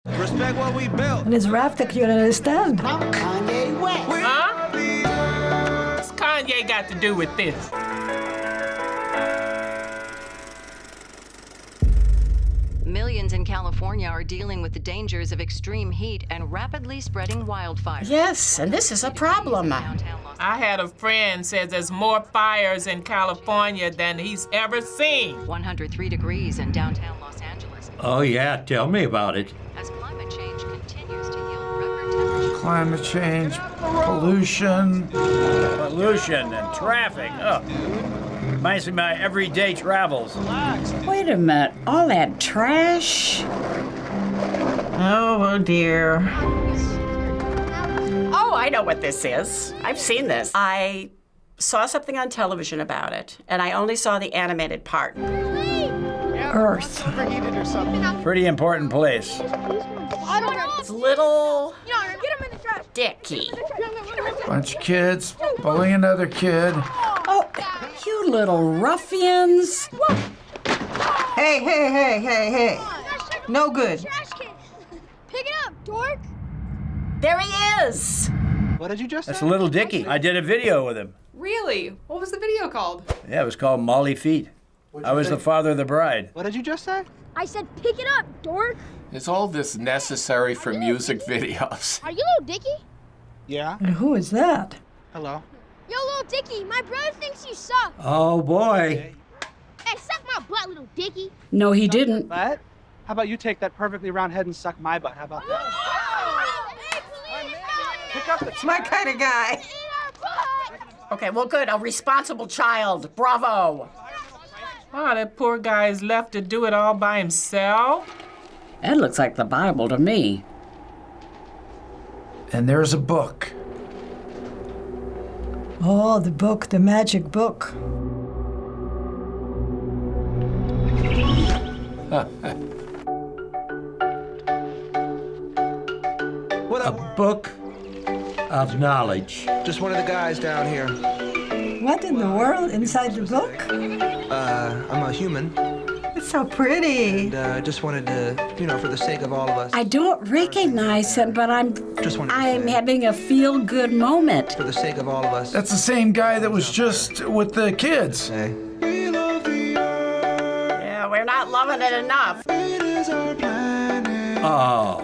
Respect what we built. And it's rap that you can understand. I'm Kanye West. Huh? What's Kanye got to do with this? Millions in California are dealing with the dangers of extreme heat and rapidly spreading wildfires. Yes, and this is a problem. I had a friend says there's more fires in California than he's ever seen. 103 degrees in downtown Los Angeles. Oh, yeah, tell me about it. As climate change continues to yield record temperatures. Climate change, pollution. Pollution and traffic. Oh. Reminds me of my everyday travels. Wait a minute, all that trash? Oh, dear. Oh, I know what this is. I've seen this. I saw something on television about it, and I only saw the animated part. Earth. Pretty important place. It's Little Dicky. Bunch of kids bullying another kid. Oh, you little ruffians. Hey. No good. Pick it up, dork. There he is. What did you just That's say? Lil Dicky. I did a video with him. Really? What was the video called? Yeah, it was called Molly Feet. I was the father of the bride. What did you just say? I said pick it up, dork. Is all this necessary for music videos? Are you Lil Dicky? Yeah. And who is that? Hello. Yo, Lil Dicky, my brother thinks you suck. Oh, boy. Hey, suck my butt, Lil Dicky. No, he didn't. Butt? How about you take that perfectly round head and suck my butt? How about that? Hey, please, Pick up the It's my kind of guy. Okay, well, good. A responsible child. Bravo. Oh, that poor guy is left to do it all by himself. That looks like the Bible to me. And there's a book. Oh, the book, the magic book. What A up? book of knowledge. Just one of the guys down here. What in the world inside the book? I'm a human. It's so pretty. And just wanted to, for the sake of all of us. I don't recognize him, but I'm having a feel-good moment. For the sake of all of us. That's the same guy that was just with the kids. Hey. Yeah, we're not loving it enough. Oh.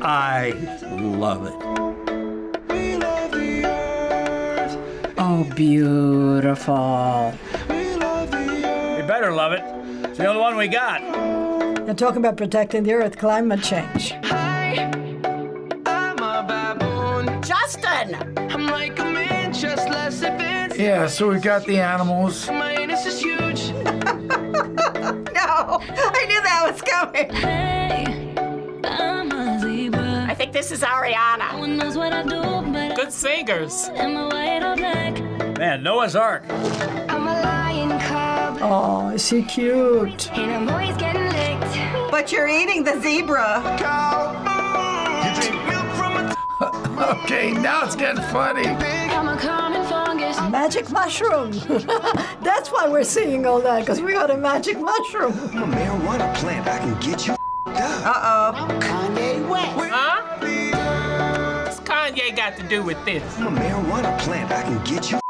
I love it. Oh, beautiful. You better love it. It's the only one we got. They're talking about protecting the earth, climate change. I'm a baboon. Justin! I'm like a man, just less advanced. Yeah, so we got the animals. My anus is huge. No, I knew that was coming. I think this is Ariana. Good singers. Man, Noah's Ark. I'm a lion cub, Oh, is she cute? and I'm always getting licked. But you're eating the zebra. Okay, now it's getting funny. I'm a common fungus. Magic mushroom. That's why we're singing all that, because we got a magic mushroom. I'm a marijuana plant. I can get you up. Uh-oh. I'm Kanye West. Huh? What's Kanye got to do with this? I'm a marijuana plant. I can get you up.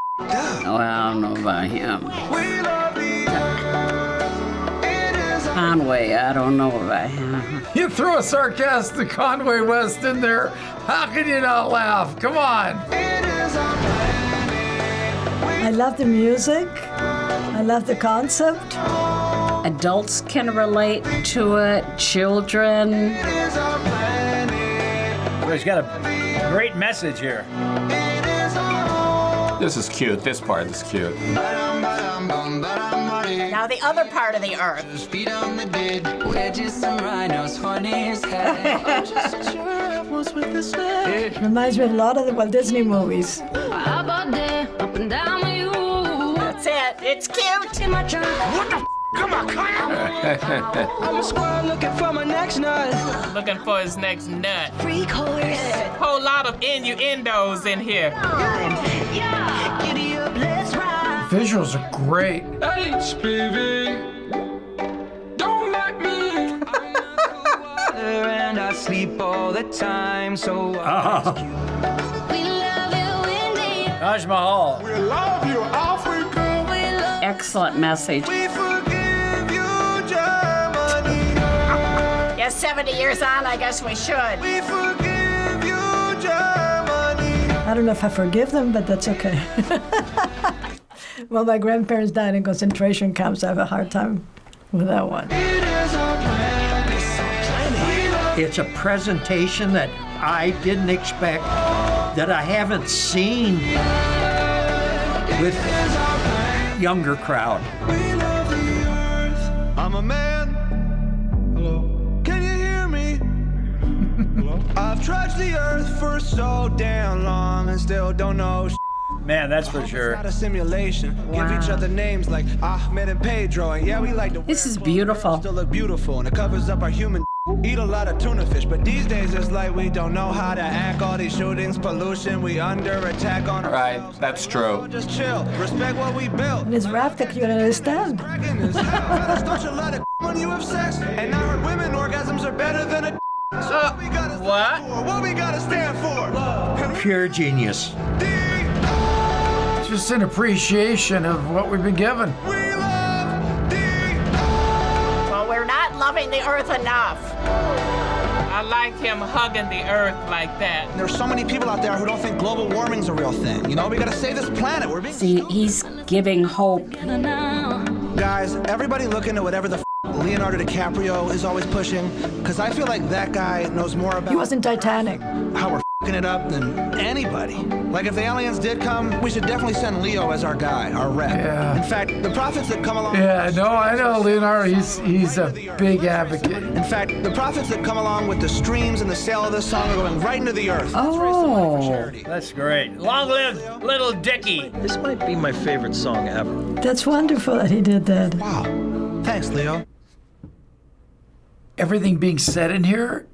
Oh, I don't know about him. We love the earth. It is our Conway, I don't know about him. You threw a sarcastic Conway West in there. How can you not laugh? Come on. It is our planet. I love the music. I love the concept. Adults can relate to it, children. It is our planet. Well, he's got a great message here. It is our home. This is cute. This part is cute. Now the other part of the earth. Feet on the dead. We're just some rhinos, funny as heck. Reminds me of a lot of the Walt Disney movies. How about that? Up and down with you. That's it. It's cute. In my trunk. What the f***? Come on, clown! I'm a squirrel looking for my next nut. Looking for his next nut. Freak horse. Whole lot of innuendos in here. Yeah. Giddy up, let's ride. Visuals are great. HPV. Don't like me. sleep all the time, so Taj Mahal. we love you, Africa. Excellent message. We forgive you, Germany. Yeah, 70 years on, I guess we should. We forgive you, Germany. I don't know if I forgive them, but that's okay. Well, my grandparents died in concentration camps. I have a hard time with that one. It's a presentation that I didn't expect, that I haven't seen with younger crowd. I'm a man. Hello. Can you hear me? Hello. I've trudged the earth for so damn long and still don't know. Man, that's for sure. It's not a simulation. Give each other names like Ahmed and Pedro, and yeah, we like to. This is beautiful. Still look beautiful, and it covers up our human. Eat a lot of tuna fish, but these days it's like we don't know how to act. All these shootings, pollution, we under attack on Right, ourselves. that's true. Just chill, respect what we built. And it's rap that you can understand. Cracking as hell. Don't you let it when you have sex. And I heard women orgasms are better than a. So what we gotta what? stand for? What we gotta stand for? Pure genius. Just an appreciation of what we've been given. We love Well, we're not loving the earth enough. I like him hugging the earth like that. There's so many people out there who don't think global warming's a real thing. You know, we gotta save this planet. We're being. See, he's giving hope. Guys, everybody look into whatever the Leonardo DiCaprio is always pushing, because I feel like that guy knows more about He was in Titanic. how we're f***ing it up than anybody. Like, if the aliens did come, we should definitely send Leo as our guy, our rep. Yeah. In fact, the prophets that come along... Yeah, no, I know Leonardo, he's a big advocate. In fact, the prophets that come along with the streams and the sale of this song are going right into the earth. Oh, That's great. Long live Lil Dicky. This might be my favorite song ever. That's wonderful that he did that. Wow. Thanks, Leo. Everything being said in here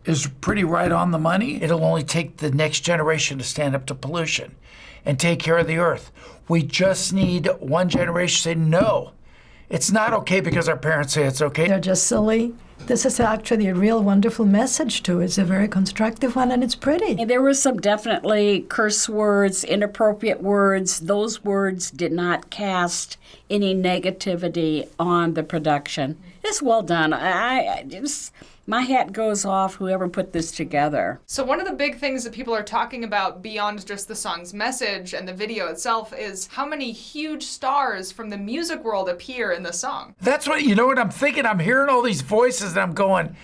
is pretty right on the money. It'll only take the next generation to stand up to pollution and take care of the earth. We just need one generation to say, no, it's not okay because our parents say it's okay. They're just silly. This is actually a real wonderful message too. It's a very constructive one and it's pretty. there were some definitely curse words, inappropriate words. Those words did not cast any negativity on the production. It's well done. I just, my hat goes off whoever put this together. So one of the big things that people are talking about beyond just the song's message and the video itself is how many huge stars from the music world appear in the song. That's what, you know what I'm thinking? I'm hearing all these voices and I'm going,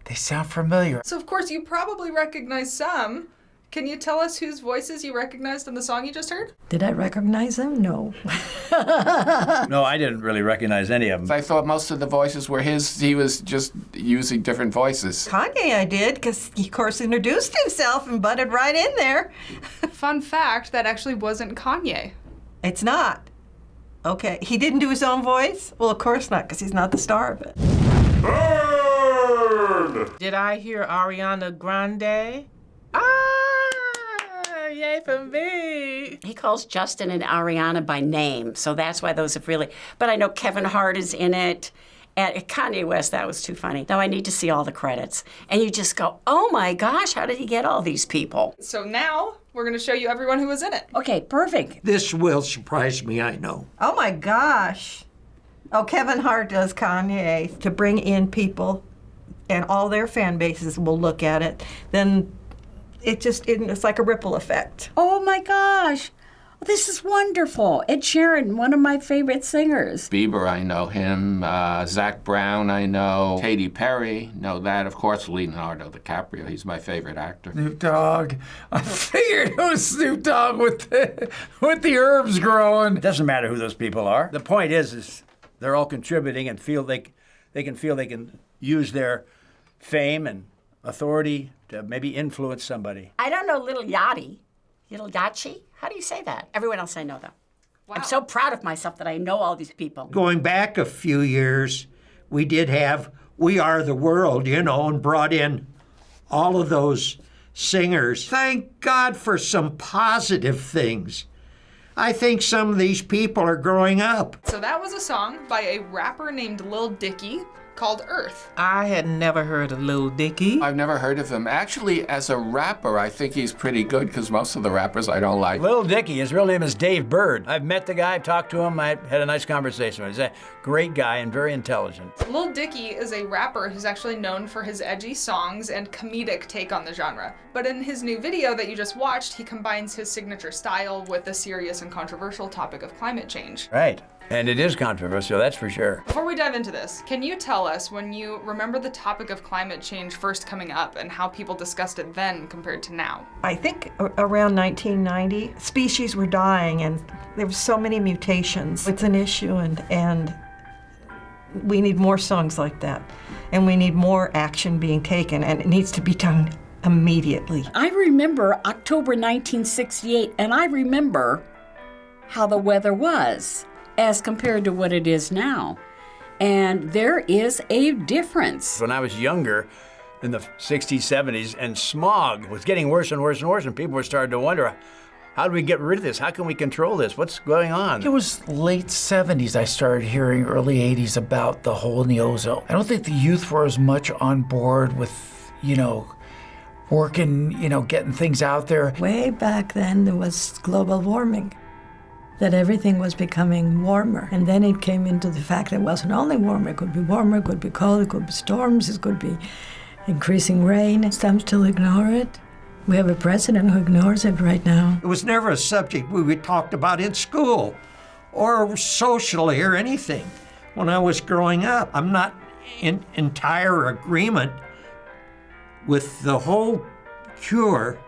they sound familiar. So of course you probably recognize some. Can you tell us whose voices you recognized in the song you just heard? Did I recognize them? No. No, I didn't really recognize any of them. I thought most of the voices were his. He was just using different voices. Kanye I did, because he, of course, introduced himself and butted right in there. Fun fact, that actually wasn't Kanye. It's not. Okay, he didn't do his own voice? Well, of course not, because he's not the star of it. Did I hear Ariana Grande? Yay for me. He calls Justin and Ariana by name, so that's why those have really... But I know Kevin Hart is in it. And Kanye West, that was too funny. Now I need to see all the credits. And you just go, oh my gosh, how did he get all these people? So now we're going to show you everyone who was in it. Okay, perfect. This will surprise me, I know. Oh my gosh. Oh, Kevin Hart does Kanye to bring in people, and all their fan bases will look at it. Then it's like a ripple effect. Oh my gosh. This is wonderful. Ed Sheeran, one of my favorite singers. Bieber, I know him. Zach Brown, I know. Katy Perry, know that. Of course, Leonardo DiCaprio. He's my favorite actor. Snoop Dogg. I figured it was Snoop Dogg with the herbs growing. It doesn't matter who those people are. The point is they're all contributing and feel they can use their fame and authority to maybe influence somebody. I don't know Little Yachty. Little Yachty? How do you say that? Everyone else I know, though. Wow. I'm so proud of myself that I know all these people. Going back a few years, we did have We Are the World, and brought in all of those singers. Thank God for some positive things. I think some of these people are growing up. So that was a song by a rapper named Lil Dicky. called Earth. I had never heard of Lil Dicky. I've never heard of him. Actually, as a rapper, I think he's pretty good because most of the rappers I don't like. Lil Dicky, his real name is Dave Bird. I've met the guy, I've talked to him, I had a nice conversation with him. He's a great guy and very intelligent. Lil Dicky is a rapper who's actually known for his edgy songs and comedic take on the genre. But in his new video that you just watched, he combines his signature style with the serious and controversial topic of climate change. Right. And it is controversial, that's for sure. Before we dive into this, can you tell us when you remember the topic of climate change first coming up and how people discussed it then compared to now? I think around 1990, species were dying and there were so many mutations. It's an issue and we need more songs like that. And we need more action being taken, and it needs to be done immediately. I remember October 1968, and I remember how the weather was as compared to what it is now. And there is a difference. When I was younger, in the 60s, 70s, and smog was getting worse and worse and worse, and people were starting to wonder, how do we get rid of this? How can we control this? What's going on? It was late 70s I started hearing, early 80s, about the hole in the ozone. I don't think the youth were as much on board with, working, getting things out there. Way back then, there was global warming, that everything was becoming warmer. And then it came into the fact that it wasn't only warmer, it could be cold, it could be storms, it could be increasing rain. Some still ignore it. We have a president who ignores it right now. It was never a subject we talked about in school or socially or anything when I was growing up. I'm not in entire agreement with the whole cure,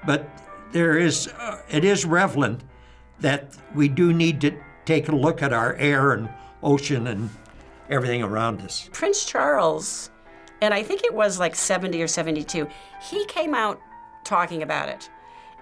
but it is relevant that we do need to take a look at our air and ocean and everything around us. Prince Charles, and I think it was like 70 or 72, he came out talking about it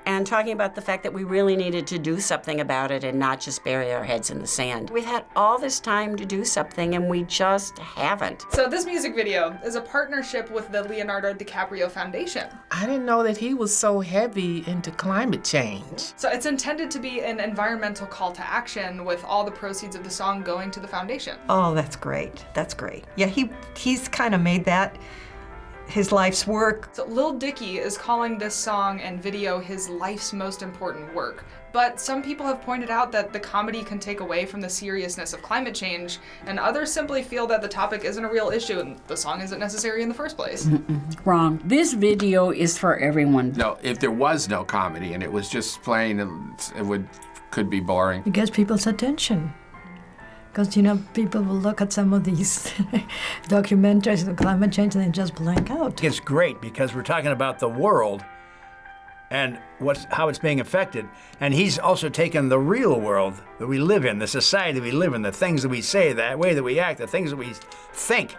and talking about the fact that we really needed to do something about it and not just bury our heads in the sand. We've had all this time to do something and we just haven't. So this music video is a partnership with the Leonardo DiCaprio Foundation. I didn't know that he was so heavy into climate change. So it's intended to be an environmental call to action with all the proceeds of the song going to the foundation. Oh, that's great. That's great. Yeah, he's kind of made that his life's work. So Lil Dicky is calling this song and video his life's most important work. But some people have pointed out that the comedy can take away from the seriousness of climate change, and others simply feel that the topic isn't a real issue and the song isn't necessary in the first place. Wrong. This video is for everyone. No, if there was no comedy and it was just plain, it could be boring. It gets people's attention. Because, people will look at some of these documentaries on climate change and they just blank out. It's great because we're talking about the world and how it's being affected. And he's also taken the real world that we live in, the society we live in, the things that we say, the way that we act, the things that we think,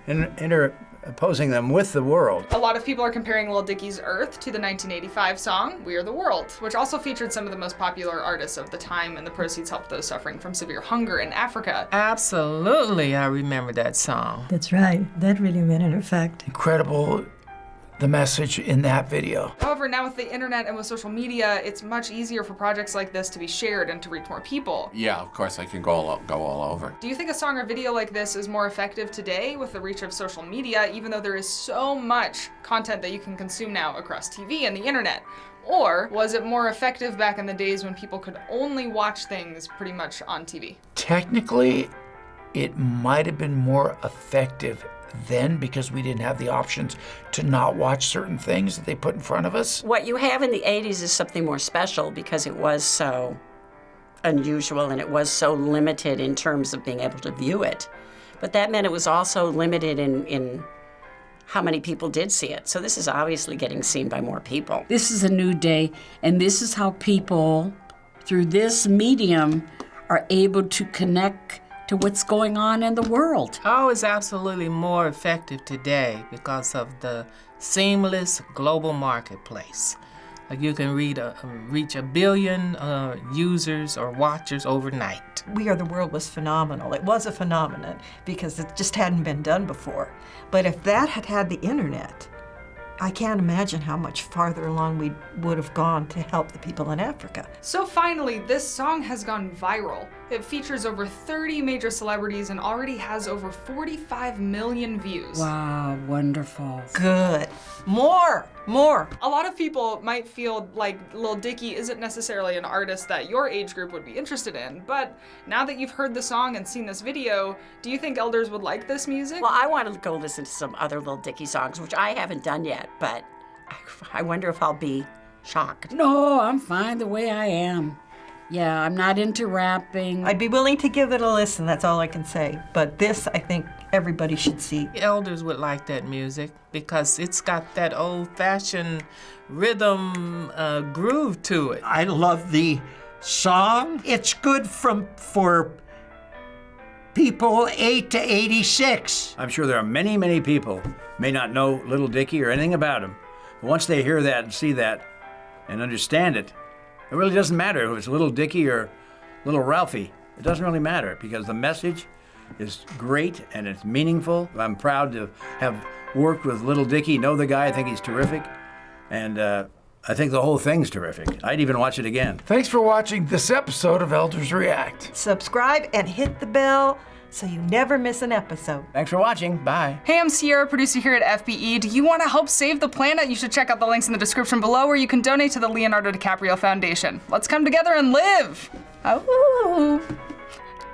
and interposing them with the world. A lot of people are comparing Lil Dicky's Earth to the 1985 song We Are the World, which also featured some of the most popular artists of the time, and the proceeds helped those suffering from severe hunger in Africa. Absolutely, I remember that song. That's right. That really made an effect. Incredible, the message in that video. However, now with the internet and with social media, it's much easier for projects like this to be shared and to reach more people. Yeah, of course, I can go all over. Do you think a song or video like this is more effective today with the reach of social media, even though there is so much content that you can consume now across TV and the internet? Or was it more effective back in the days when people could only watch things pretty much on TV? Technically, it might have been more effective then because we didn't have the options to not watch certain things that they put in front of us. What you have in the 80s is something more special because it was so unusual and it was so limited in terms of being able to view it. But that meant it was also limited in how many people did see it. So this is obviously getting seen by more people. This is a new day, and this is how people, through this medium, are able to connect to what's going on in the world. Oh, it's absolutely more effective today because of the seamless global marketplace. Like you can reach 1 billion users or watchers overnight. We Are the World was phenomenal. It was a phenomenon because it just hadn't been done before. But if that had had the internet, I can't imagine how much farther along we would have gone to help the people in Africa. So finally, this song has gone viral. It features over 30 major celebrities and already has over 45 million views. Wow, wonderful. Good. More. A lot of people might feel like Lil Dicky isn't necessarily an artist that your age group would be interested in, but now that you've heard the song and seen this video, do you think elders would like this music? Well, I want to go listen to some other Lil Dicky songs, which I haven't done yet, but I wonder if I'll be shocked. No, I'm fine the way I am. Yeah, I'm not into rapping. I'd be willing to give it a listen, that's all I can say. But this, I think everybody should see. Elders would like that music because it's got that old-fashioned rhythm groove to it. I love the song. It's good for people 8 to 86. I'm sure there are many, many people may not know Lil Dicky or anything about him. But once they hear that and see that and understand it, it really doesn't matter if it's Lil Dicky or Little Ralphie. It doesn't really matter because the message is great and it's meaningful. I'm proud to have worked with Lil Dicky, know the guy, I think he's terrific. And I think the whole thing's terrific. I'd even watch it again. Thanks for watching this episode of Elders React. Subscribe and hit the bell so you never miss an episode. Thanks for watching. Bye. Hey, I'm Sierra, producer here at FBE. Do you want to help save the planet? You should check out the links in the description below where you can donate to the Leonardo DiCaprio Foundation. Let's come together and live! Oh.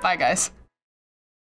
Bye, guys.